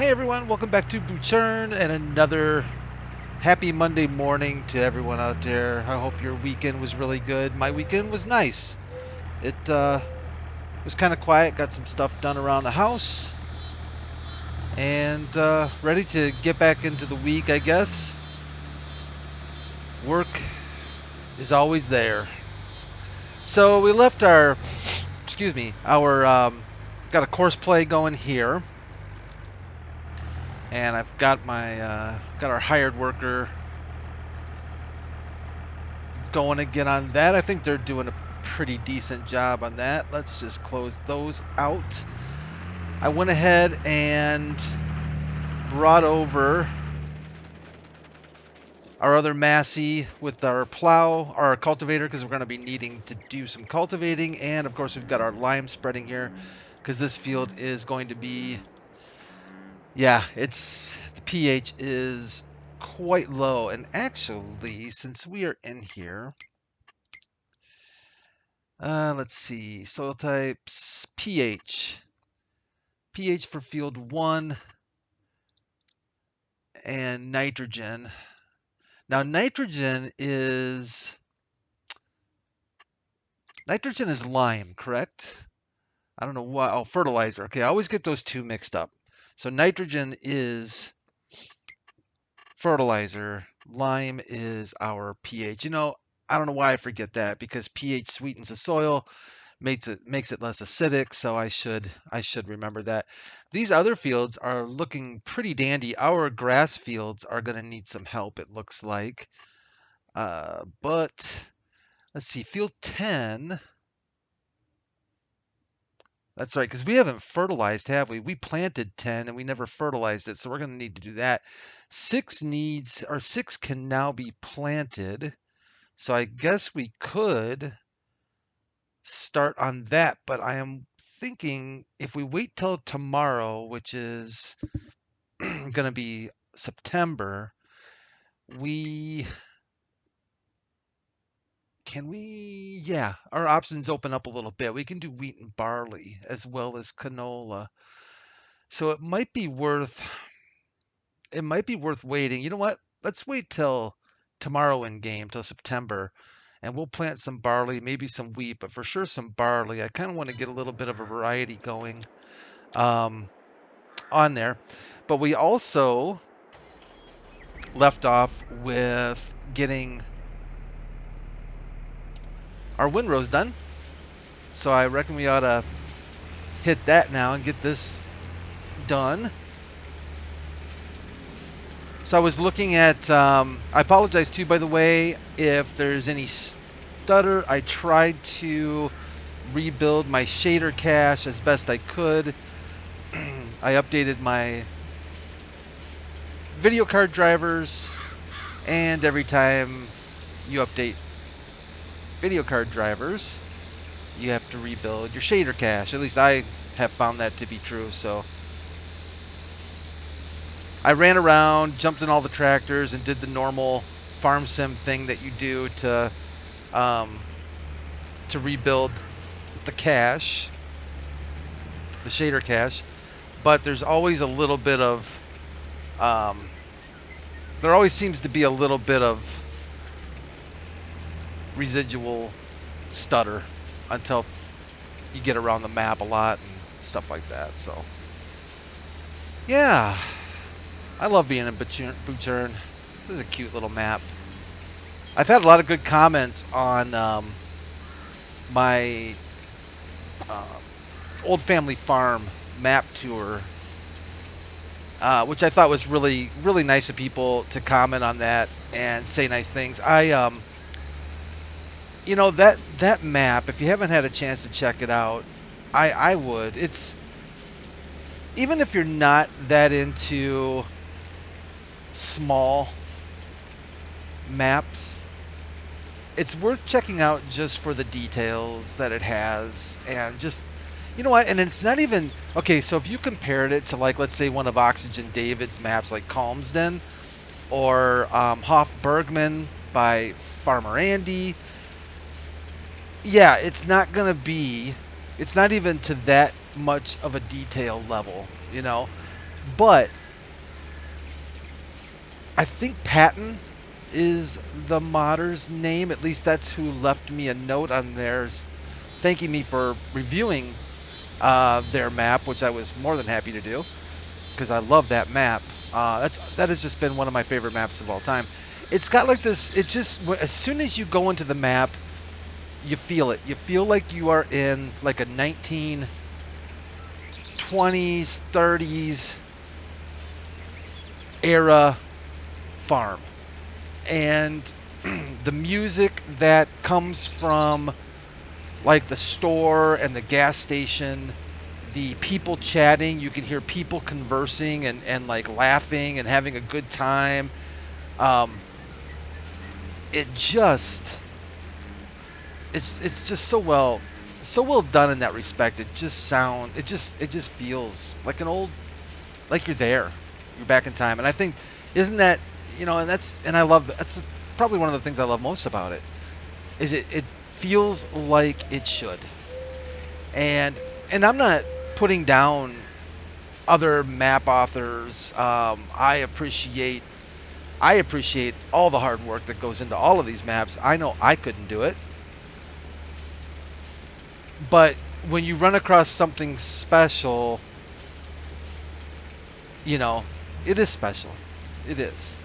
Hey everyone, welcome back to Butschern and another happy Monday morning to everyone out there. I hope your weekend was really good. My weekend was nice. It was kind of quiet, got some stuff done around the house, and ready to get back into the week, I guess. Work is always there. So we left got a course play going here, and I've got got our hired worker going again on that. I think they're doing a pretty decent job on that. Let's just close those out. I went ahead and brought over our other Massey with our plow, our cultivator, because we're going to be needing to do some cultivating. And of course, we've got our lime spreading here because this field is going to be, yeah, the pH is quite low. And actually, since we are in here, let's see, soil types, pH. pH for field 1 and nitrogen. Now nitrogen is lime, correct? I don't know why. Oh, fertilizer. Okay, I always get those two mixed up. So nitrogen is fertilizer, lime is our pH. I don't know why I forget that because pH sweetens the soil, makes it less acidic, so I should remember that. These other fields are looking pretty dandy. Our grass fields are going to need some help, it looks like. But let's see, field 10. That's right, because we haven't fertilized, have we? We planted 10 and we never fertilized it, so we're going to need to do that. 6 can now be planted, so I guess we could start on that, but I am thinking if we wait till tomorrow, which is going to be September, we yeah, our options open up a little bit. We can do wheat and barley as well as canola. So it might be worth waiting. You know what? Let's wait till tomorrow in game, till September, and we'll plant some barley, maybe some wheat, but for sure some barley. I kind of want to get a little bit of a variety going. Um, on there. But we also left off with getting our windrows done. So I reckon we ought to hit that now and get this done. So I was looking at, I apologize too, by the way, if there's any stutter. I tried to rebuild my shader cache as best I could. I updated my video card drivers, and every time you update video card drivers, you have to rebuild your shader cache. At least I have found that to be true. So I ran around, jumped in all the tractors, and did the normal farm sim thing that you do um, to rebuild the cache, the shader cache. But there's always a little bit of there always seems to be a little bit of residual stutter until you get around the map a lot and stuff like that. So yeah, I love being in Butchern. This is a cute little map. I've had a lot of good comments on my old family farm map tour, which I thought was really, really nice of people to comment on that and say nice things. That map, if you haven't had a chance to check it out, I would. It's, even if you're not that into small maps, it's worth checking out just for the details that it has. And just, you know what, and it's not even okay. So if you compared it to, like, let's say one of Oxygen David's maps, like Calmsden or Hoff Bergman by Farmer Andy, yeah, it's not even to that much of a detail level, you know. But I think Patton is the modder's name. At least that's who left me a note on theirs, thanking me for reviewing their map, which I was more than happy to do because I love that map. That has just been one of my favorite maps of all time. It's got like this. It just as soon as you go into the map, you feel it. You feel like you are in like a 1920s, 30s era farm, and the music that comes from like the store and the gas station, the people chatting, you can hear people conversing and like laughing and having a good time. um, it just it's just so well done in that respect. It just feels like an old, like you're back in time. And I think, isn't that, and I love that's probably one of the things I love most about it, is it feels like it should. And I'm not putting down other map authors. I appreciate all the hard work that goes into all of these maps. I know I couldn't do it, but when you run across something special, you know, it is special. It is.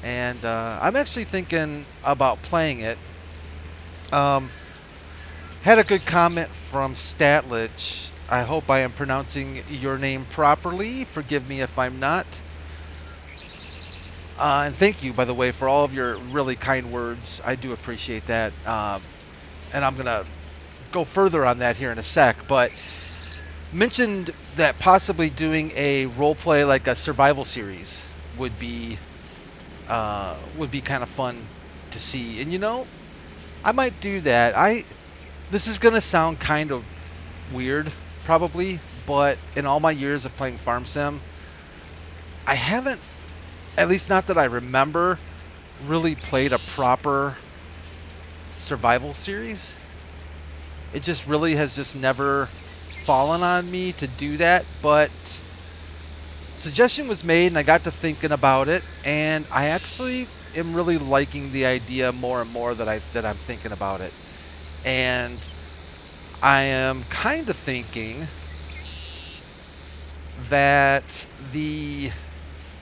And I'm actually thinking about playing it. Um, Had a good comment from Statlich. I hope I am pronouncing your name properly. Forgive me if I'm not. And thank you, by the way, for all of your really kind words. I do appreciate that. And I'm going to go further on that here in a sec. But mentioned that possibly doing a role play, like a survival series, would be kind of fun to see. And I might do that. This is gonna sound kind of weird, probably, but in all my years of playing Farm Sim, I haven't, at least not that I remember, really played a proper survival series. It just really has just never fallen on me to do that, but suggestion was made and I got to thinking about it, and I actually am really liking the idea more and more that I'm thinking about it. And I am kind of thinking that if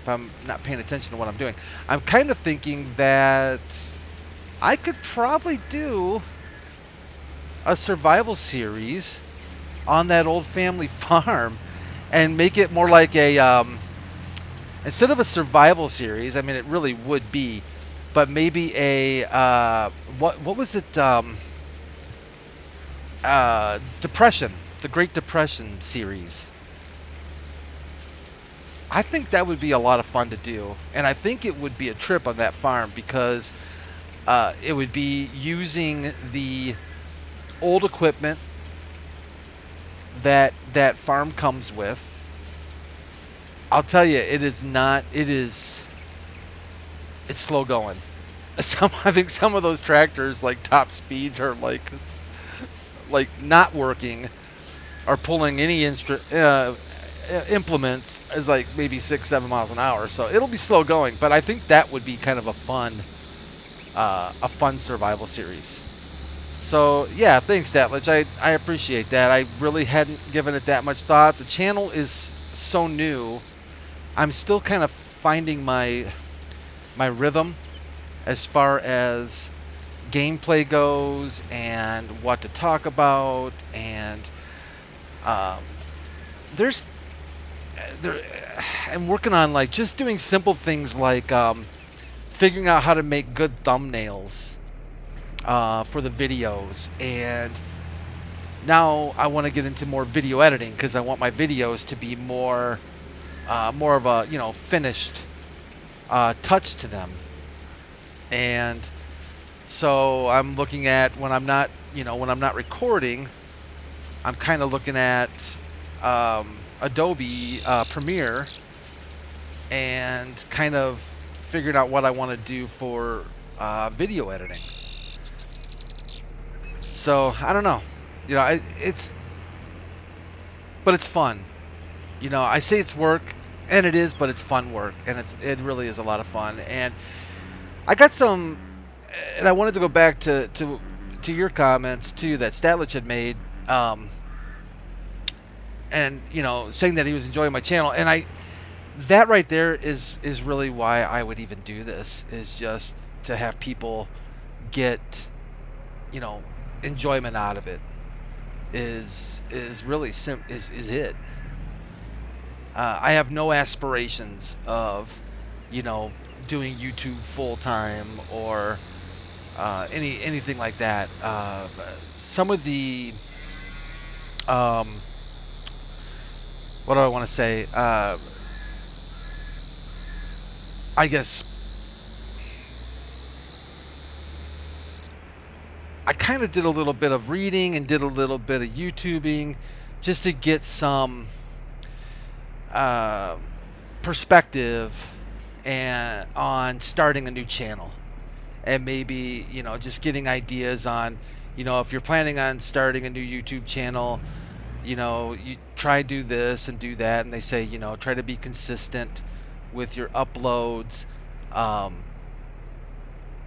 I'm not paying attention to what I'm doing, I'm kind of thinking that I could probably do a survival series on that old family farm and make it more like instead of a survival series. I mean, it really would be, but maybe what was it? Depression, the Great Depression series. I think that would be a lot of fun to do, and I think it would be a trip on that farm because it would be using the old equipment that farm comes with. I'll tell you, it's slow going. I think some of those tractors, like top speeds, are like not working, or pulling any implements is like maybe 6-7 miles an hour. So it'll be slow going, but I think that would be kind of a fun survival series. So yeah, thanks, Statlich. I appreciate that. I really hadn't given it that much thought. The channel is so new. I'm still kind of finding my rhythm as far as gameplay goes and what to talk about. And there's there I'm working on like just doing simple things like figuring out how to make good thumbnails for the videos. And now I want to get into more video editing because I want my videos to be more of a finished touch to them. And so I'm looking at, when I'm not recording, I'm kind of looking at Adobe Premiere and kind of figuring out what I want to do for video editing. So I don't know, but it's fun. I say it's work. And it is, but it's fun work, and it really is a lot of fun. And I got some, and I wanted to go back to your comments too that Statlich had made, um, and saying that he was enjoying my channel, and I that right there is really why I would even do this, is just to have people get you know enjoyment out of it. Is really is it. I have no aspirations of you know doing YouTube full time or anything like that. Some of the um, what do I want to say? I guess I kind of did a little bit of reading and did a little bit of YouTubing just to get some uh, perspective and on starting a new channel, and maybe just getting ideas on if you're planning on starting a new YouTube channel, you try do this and do that, and they say try to be consistent with your uploads, um,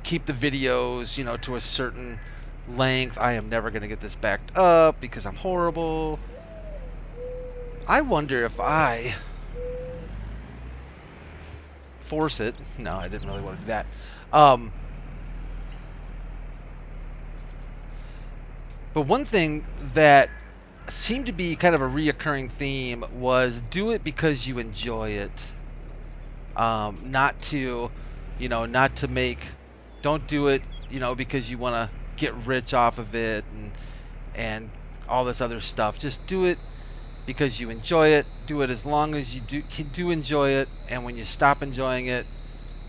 keep the videos to a certain length. I am never going to get this backed up because I'm horrible. I wonder if I force it. No, I didn't really want to do that. Um, but one thing that seemed to be kind of a reoccurring theme was do it because you enjoy it. Not to, not to make, don't do it, because you want to get rich off of it and all this other stuff. Just do it because you enjoy it. Do it as long as you do enjoy it, and when you stop enjoying it,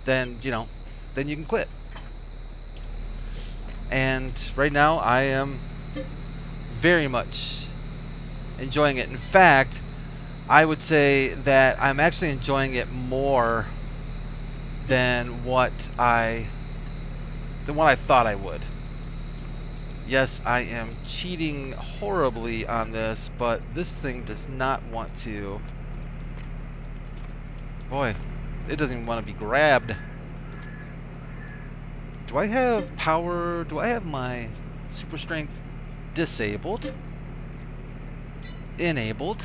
then then you can quit. And right now, I am very much enjoying it. In fact, I would say that I'm actually enjoying it more than what I thought I would. Yes, I am cheating horribly on this, but this thing does not want to. Boy, it doesn't even want to be grabbed. Do I have power? Do I have my super strength disabled? Enabled?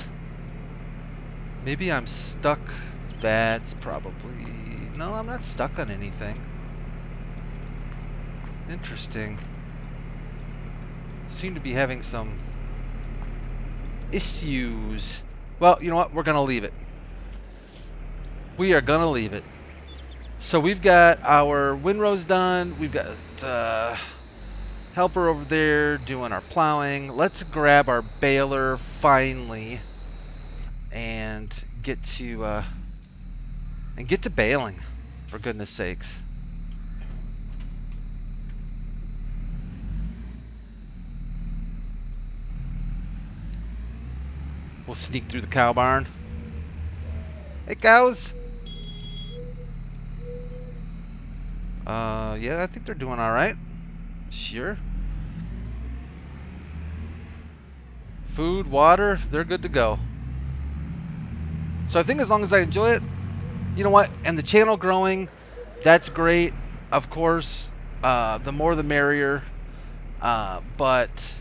Maybe I'm stuck. That's probably... No, I'm not stuck on anything. Interesting. Seem to be having some issues. Well, you know what? We're going to leave it. We are going to leave it. So we've got our windrows done. We've got helper over there doing our plowing. Let's grab our baler finally and get to baling, for goodness sakes. We'll sneak through the cow barn. Hey, cows. Yeah, I think they're doing all right. Sure. Food, water, they're good to go. So I think as long as I enjoy it, you know what? And the channel growing, that's great. Of course, the more the merrier. But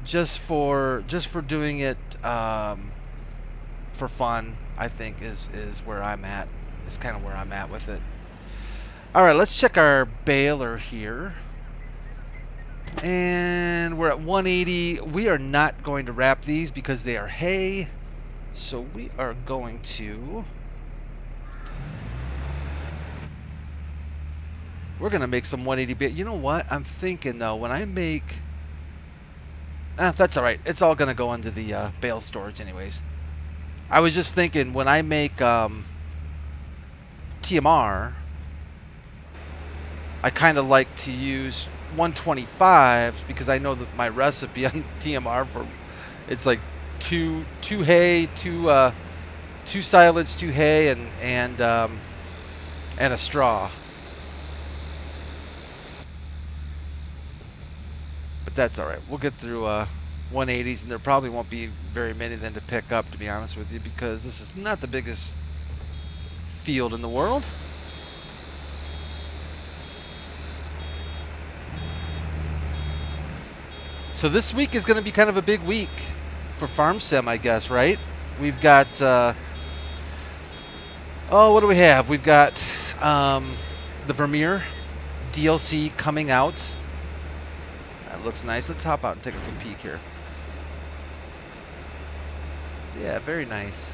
just for doing it for fun, I think is where I'm at. Is kind of where I'm at with it. All right, let's check our baler here. And we're at 180. We are not going to wrap these because they are hay. So we are going to... We're going to make some 180 bale. You know what? I'm thinking, though, when I make... that's all right. It's all going to go into the bale storage anyways. I was just thinking, when I make TMR, I kind of like to use 125s because I know that my recipe on TMR for it's like two hay, two silage, two hay, and a straw. But that's all right. We'll get through 180s, and there probably won't be very many then to pick up, to be honest with you, because this is not the biggest field in the world. So this week is going to be kind of a big week for Farm Sim, I guess, right? We've got, what do we have? We've got the Vermeer DLC coming out. That looks nice. Let's hop out and take a quick peek here. Yeah, very nice.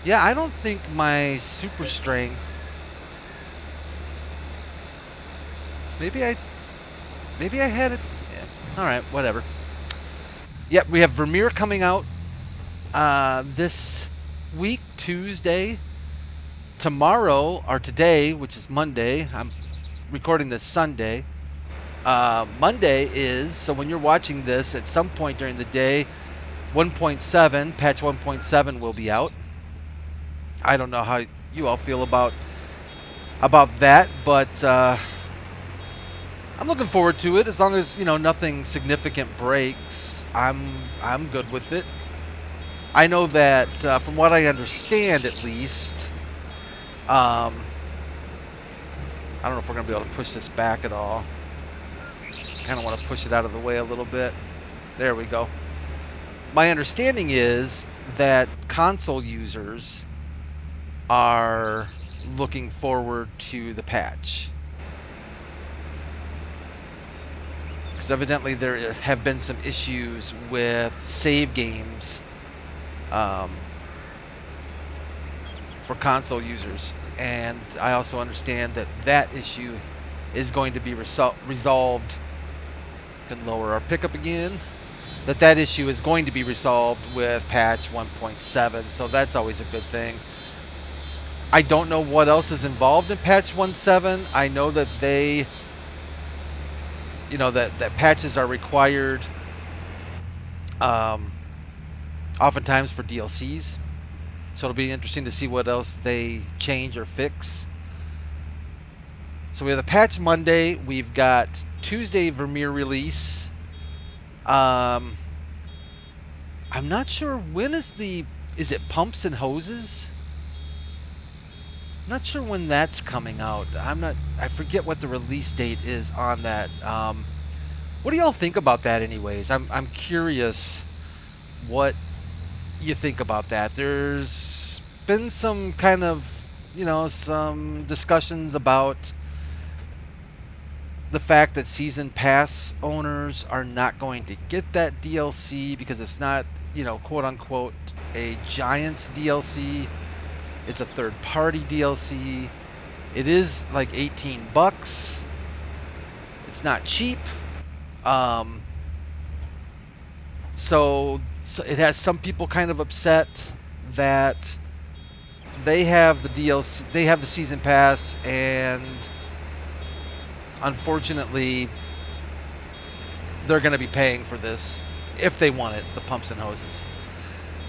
Yeah, I don't think my super strength. Maybe I had it. Yeah. All right, whatever. Yep, we have Vermeer coming out this week, Tuesday. Tomorrow, or today, which is Monday. I'm recording this Sunday. Monday is, so when you're watching this, at some point during the day, 1.7, patch 1.7 will be out. I don't know how you all feel about that, but I'm looking forward to it. As long as, nothing significant breaks, I'm good with it. I know that from what I understand, at least, I don't know if we're going to be able to push this back at all. Kind of want to push it out of the way a little bit. There we go. My understanding is that console users are looking forward to the patch, because evidently there have been some issues with save games for console users, and I also understand that that issue is going to be resolved. Can lower our pickup again. That issue is going to be resolved with patch 1.7, so that's always a good thing. I don't know what else is involved in patch 1.7. I know that they, that patches are required oftentimes for DLCs. So it'll be interesting to see what else they change or fix. So we have the patch Monday. We've got Tuesday Vermeer release. I'm not sure when is it Pumps and Hoses? I'm not sure when that's coming out. I forget what the release date is on that. What do y'all think about that anyways? I'm curious what you think about that. There's been some kind of, some discussions about the fact that season pass owners are not going to get that DLC because it's not, quote unquote, a Giants DLC. It's a third-party DLC. It is like $18. It's not cheap. So it has some people kind of upset that they have the DLC, they have the season pass, and unfortunately, they're going to be paying for this if they want it, the pumps and hoses.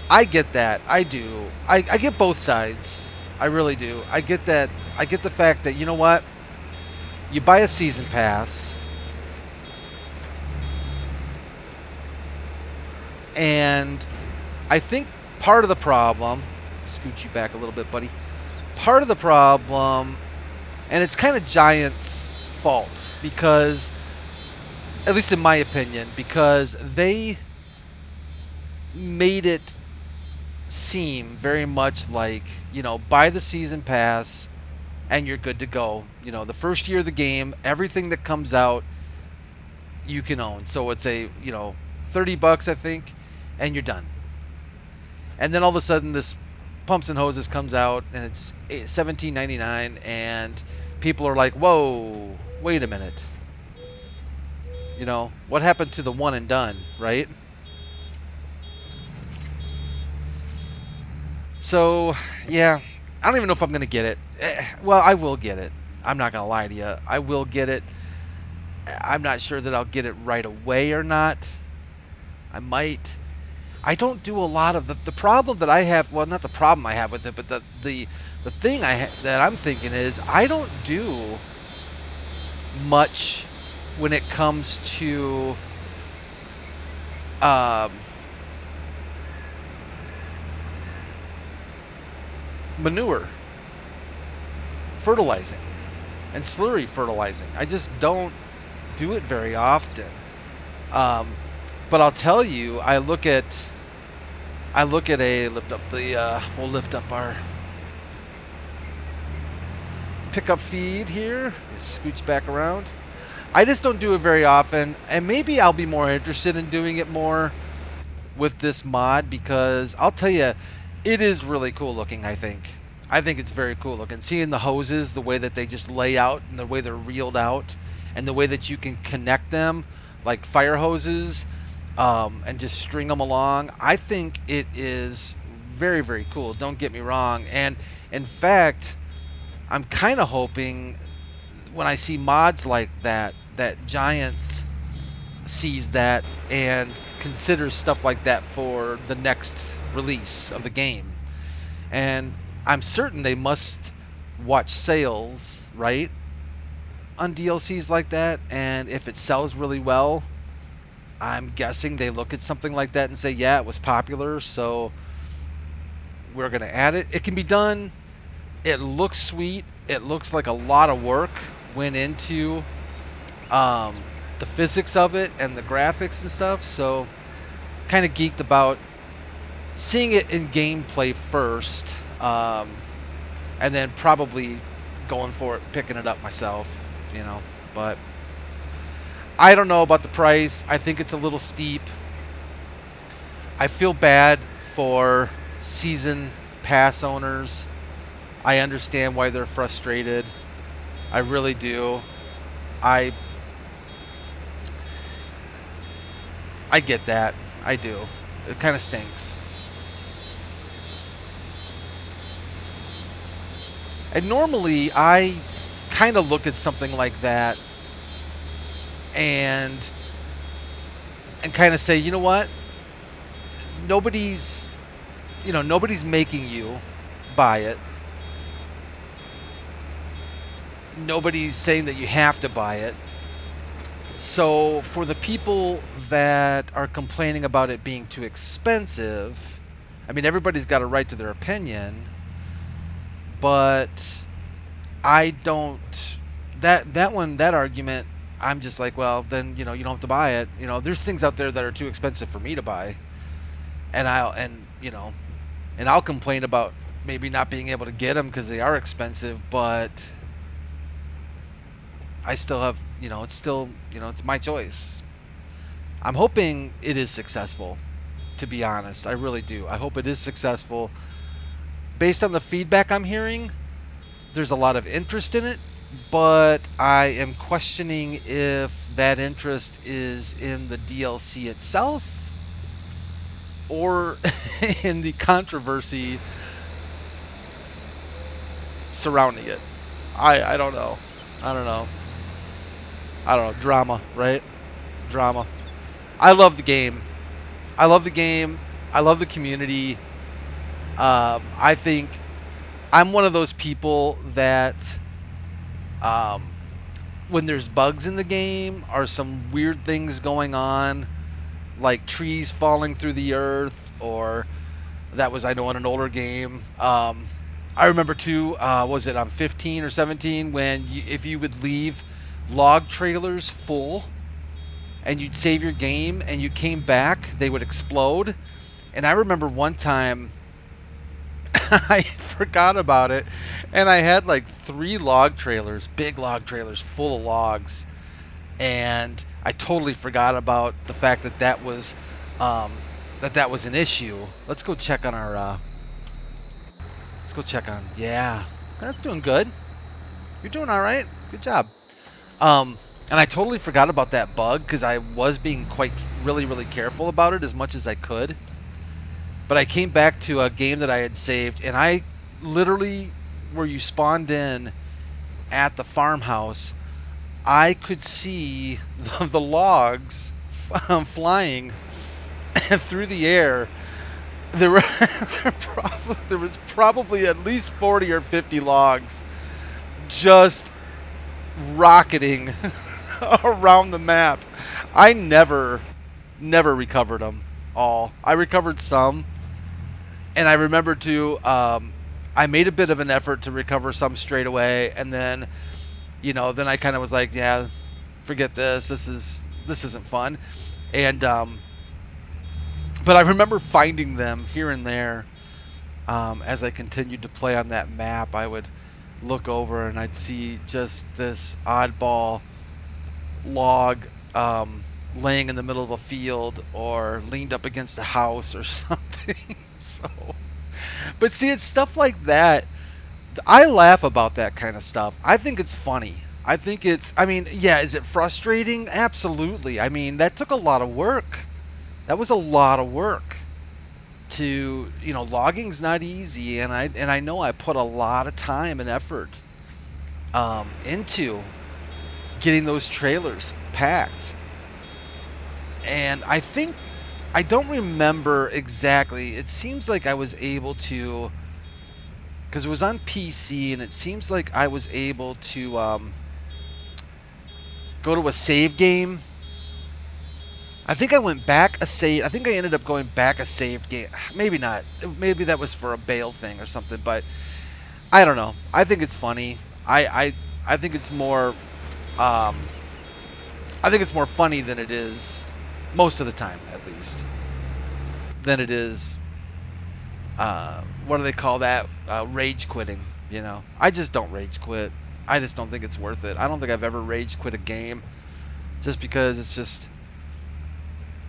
I get that. I do. I get both sides. I really do. I get that. I get the fact that, you know what? You buy a season pass, and I think part of the problem, scoot you back a little bit, buddy. Part of the problem, and it's kind of Giants' fault, because, at least in my opinion, because they made it seem very much like, buy the season pass and you're good to go. The first year of the game, everything that comes out, you can own. So it's a, $30, I think, and you're done. And then all of a sudden, this Pumps and Hoses comes out, and it's $17.99, and people are like, whoa, wait a minute. What happened to the one and done, right? So, yeah, I don't even know if I'm going to get it. Well, I will get it. I'm not going to lie to you. I will get it. I'm not sure that I'll get it right away or not. I might. I don't do a lot of the problem that I have. Well, not the problem I have with it, but the thing that I'm thinking is I don't do much when it comes to manure, fertilizing, and slurry fertilizing. I just don't do it very often. Um, but I'll tell you, I look at a lift up the we'll lift up our pickup feed here. Scooch back around. I just don't do it very often, and maybe I'll be more interested in doing it more with this mod because I'll tell you, it is really cool looking. I think it's very cool looking. Seeing the hoses, the way that they just lay out, and the way they're reeled out, and the way that you can connect them like fire hoses, and just string them along. I think it is very very cool. Don't get me wrong, and in fact, I'm kind of hoping when I see mods like that, that Giants sees that and considers stuff like that for the next release of the game. And I'm certain they must watch sales, right? On DLCs like that. And if it sells really well, I'm guessing they look at something like that and say, yeah, it was popular, so we're going to add it. It can be done. It looks sweet. It looks like a lot of work went into um, the physics of it and the graphics and stuff. So, kind of geeked about seeing it in gameplay first, and then probably going for it, picking it up myself, you know. But I don't know about the price. I think it's a little steep. I feel bad for season pass owners. I understand why they're frustrated. I really do. I I get that. I do. It kind of stinks. And normally I kind of look at something like that and kind of say, you know what? Nobody's, nobody's making you buy it. Nobody's saying that you have to buy it. So for the people that are complaining about it being too expensive, I mean, everybody's got a right to their opinion, but I don't. That argument, I'm just like, well, then you don't have to buy it. There's things out there that are too expensive for me to buy, and I'll complain about maybe not being able to get them because they are expensive, but I still have, it's still, it's my choice. I'm hoping it is successful, to be honest. I really do. I hope it is successful. Based on the feedback I'm hearing, there's a lot of interest in it, but I am questioning if that interest is in the DLC itself or in the controversy surrounding it. I don't know. I don't know. I don't know. Drama, right? Drama. I love the game. I love the game. I love the community. I think I'm one of those people that, um, when there's bugs in the game or some weird things going on, like trees falling through the earth, or that was, I know, in an older game. I remember too, was it on 15 or 17, when if you would leave log trailers full and you'd save your game and you came back, they would explode. And I remember one time I forgot about it, and I had like 3 big log trailers full of logs, and I totally forgot about the fact that um, that was an issue. Let's go check on our. Let's go check on. Yeah, that's doing good. You're doing all right. Good job. Um, and I totally forgot about that bug because I was being really, really careful about it as much as I could. But I came back to a game that I had saved, and I literally, where you spawned in at the farmhouse, I could see the logs flying through the air. There were there was probably at least 40 or 50 logs just rocketing around the map. I never recovered them all. I recovered some, and I remember too. I made a bit of an effort to recover some straight away, and then then I kind of was like, yeah, forget this. This isn't fun. And but I remember finding them here and there as I continued to play on that map. I would look over and I'd see just this oddball log laying in the middle of a field or leaned up against a house or something. So, but see, it's stuff like that. I laugh about that kind of stuff. I think it's funny. I think I mean, yeah, is it frustrating? Absolutely. I mean, that took a lot of work. That was a lot of work logging's not easy, and I know I put a lot of time and effort into getting those trailers packed. And I don't remember exactly. It seems like I was able to, because it was on PC, and it seems like I was able to go to a save game. I think I went back a save. I think I ended up going back a save game. Maybe not. Maybe that was for a bail thing or something. But I don't know. I think it's funny. I think it's more. Um, I think it's more funny than it is, most of the time at least, than it is. What do they call that? Rage quitting. I just don't rage quit. I just don't think it's worth it. I don't think I've ever rage quit a game, just because it's just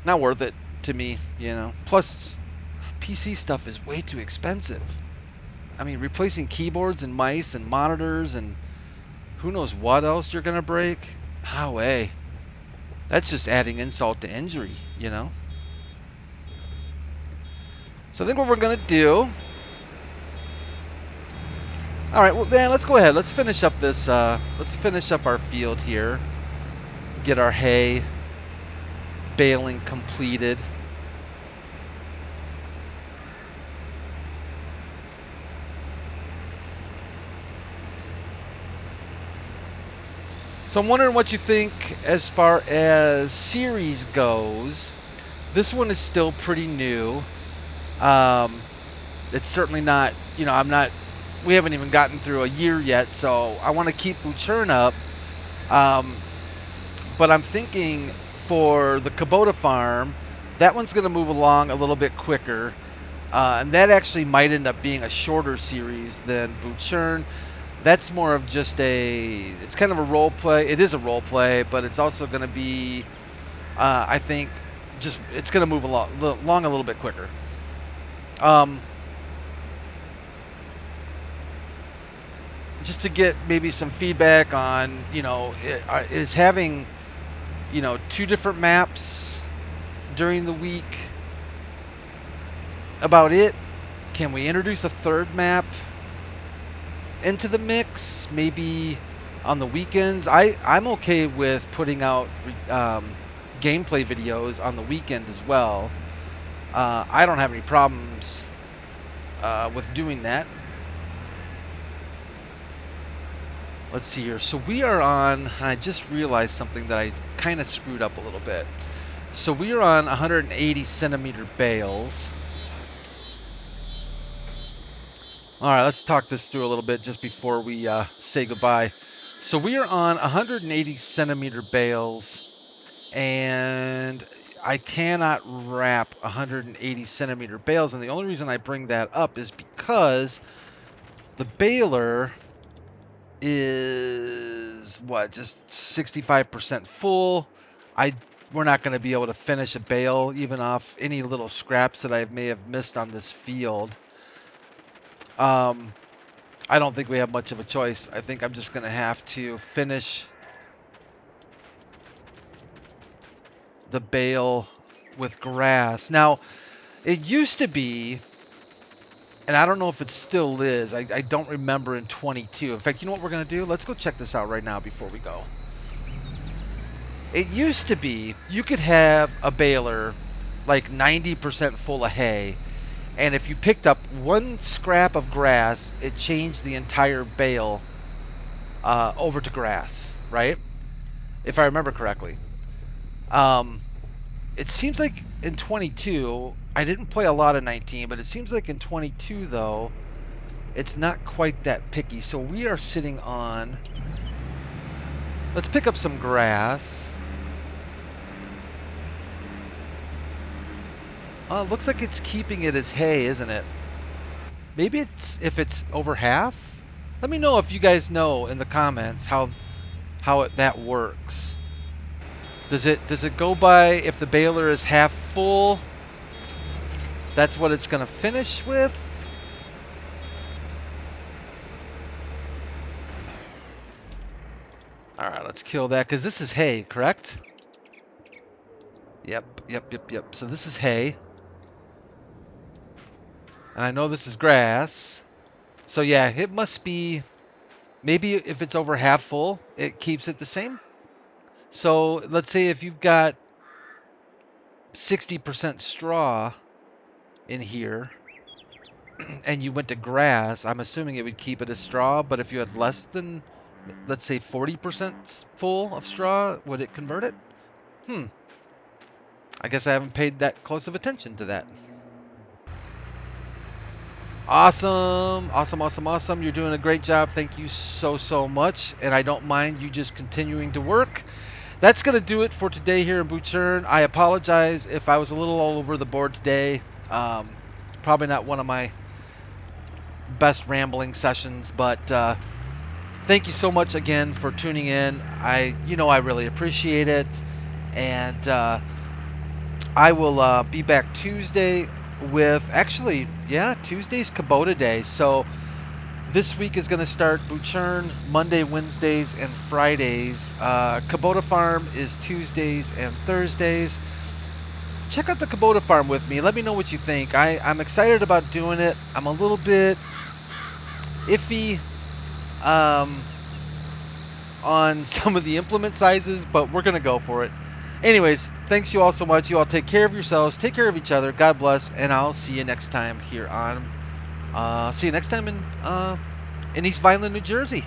not worth it to me. Plus, PC stuff is way too expensive. I mean, replacing keyboards and mice and monitors and who knows what else you're gonna break. No way. That's just adding insult to injury. So I think what we're gonna do. All right, well then let's go ahead. Let's finish up this. Let's finish up our field here. Get our hay baling completed. So I'm wondering what you think as far as series goes. This one is still pretty new. It's certainly not, we haven't even gotten through a year yet, so I want to keep Butschern up. But I'm thinking for the Kubota farm, that one's going to move along a little bit quicker. And that actually might end up being a shorter series than Butschern. That's more of just it's kind of a role play. It is a role play, but it's also going to be, I think, it's going to move along a little bit quicker. Just to get maybe some feedback on, is having, two different maps during the week about it? Can we introduce a third map into the mix, maybe on the weekends? I'm okay with putting out gameplay videos on the weekend as well. I don't have any problems with doing that. Let's see here. So we are on, and I just realized something that I kind of screwed up a little bit. So we are on 180 centimeter bales. All right, let's talk this through a little bit just before we say goodbye. So we are on 180 centimeter bales, and I cannot wrap 180 centimeter bales. And the only reason I bring that up is because the baler is just 65% full. We're not going to be able to finish a bale even off any little scraps that I may have missed on this field. I don't think we have much of a choice. I think I'm just going to have to finish the bale with grass. Now, it used to be, and I don't know if it still is, I don't remember in 22. In fact, you know what we're going to do? Let's go check this out right now before we go. It used to be you could have a baler like 90% full of hay, and if you picked up one scrap of grass, it changed the entire bale over to grass, right? If I remember correctly. It seems like in 22, I didn't play a lot of 19, but it seems like in 22, though, it's not quite that picky. So we are sitting on, let's pick up some grass. Looks like it's keeping it as hay, isn't it? Maybe it's if it's over half. Let me know if you guys know in the comments how that works. Does it go by if the baler is half full? That's what it's gonna finish with. All right, let's kill that because this is hay, correct? Yep. So this is hay, and I know this is grass. So yeah, it must be maybe if it's over half full, it keeps it the same. So let's say if you've got 60% straw in here and you went to grass, I'm assuming it would keep it as straw, but if you had less than, let's say 40% full of straw, would it convert it? Hmm. I guess I haven't paid that close of attention to that. Awesome. You're doing a great job. Thank you so much. And I don't mind you just continuing to work. That's going to do it for today here in Butschern. I apologize if I was a little all over the board today. Probably not one of my best rambling sessions, but thank you so much again for tuning in. I really appreciate it. And I will be back Tuesday with, actually, yeah, Tuesday's Kubota Day. So this week is going to start Butschern Monday, Wednesdays, and Fridays. Kubota Farm is Tuesdays and Thursdays. Check out the Kubota Farm with me. Let me know what you think. I'm excited about doing it. I'm a little bit iffy on some of the implement sizes, but we're going to go for it. Anyways, thanks you all so much. You all take care of yourselves, take care of each other. God bless, and I'll see you next time here on. See you next time in East Vineland, New Jersey.